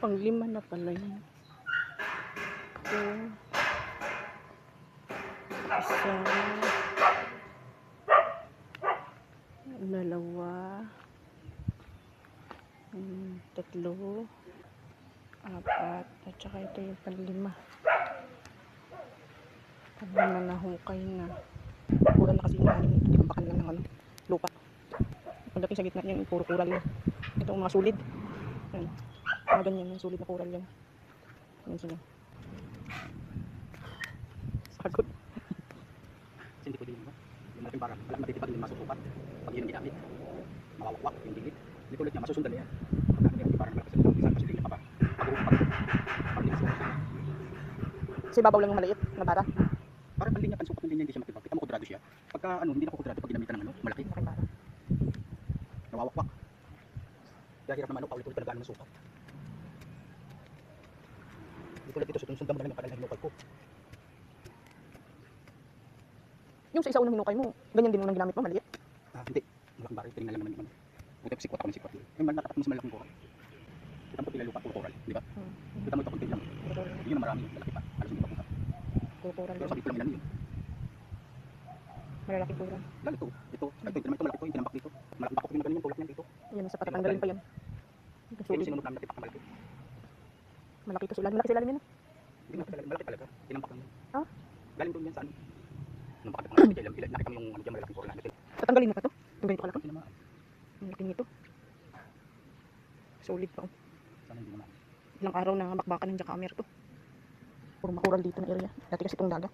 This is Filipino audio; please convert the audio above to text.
Pang-5 na pala yun. Ito. Isa. Dalawa. 3. 4. At saka ito yung pang-5. Pag-5 na hukay na. Kural na kasi yung anim. Ikambakan lang ng lupa. Pagdating sa gitna niyan, puro kural yun. Ito mga sulid. Yan. Mga ganyan yung sulid na kural yan. Yan sila. Sagot. Kasi hindi pwede yun, ba? Yung malaking barang, alam matitipag yung masusukat. Pag yun ang ginamit, mawawakwak yung gilid. Hindi tulad niya, masusundan niya. Pag ano yung barang malakas, isang pasilin pa ba? Pag di masusundan. Kasi babaw lang yung maliit na bara. Parang ang linya, pansukat ng linya, hindi siya matibag. Kita mo kudrado siya. Pagka ano, hindi na kudrado pag ginamitan ng malaki. Malaking bara. Nawawakwak. Kaya hirap naman paulit-ulit talaga ng sukat. Hindi tulad dito, sundan mo na lang yung kanal na hinukay ko. Yung sa isa unang hinukay mo, ganyan din unang ginamit mo, maliit. Hindi. Malaking baril, tingnan lang naman yung ano. Buti ko sikwat ako ng sikwat. Eh, natatak mas malaking kural. Kita mo pila lupa, puro kural, di ba? Kita mo ito kunti lang. Yun ang marami, malaki pa. Halos hindi pa pusa. Kukural Pero din. sabi ko lang ilan yun. Malalaking kural. Lalo ito, ito, malaki ito, yung tinambak dito. Malaking bakot yung ganyan, tulak niyan dito. Yan, sa patatanggalin pa yan. Yung Sulit. sinunod namin natipak na malaki. Malaki ito sulan. Malaki sa ilalim yan. Hindi malaki talaga, tinambak lang yan. Ah? Galing doon yan sa ano. Nung bakit mga nakita kami yung ano dyan, malalaking kural namin. Tatanggalin mo pa to? Yung ganito kalaki? Hindi naman. Ang laki nito. Solid pa. Sana hindi naman. Ilang araw na makbakan ng jackhammer to. Puro makural dito na area. Dati kasi itong dagat.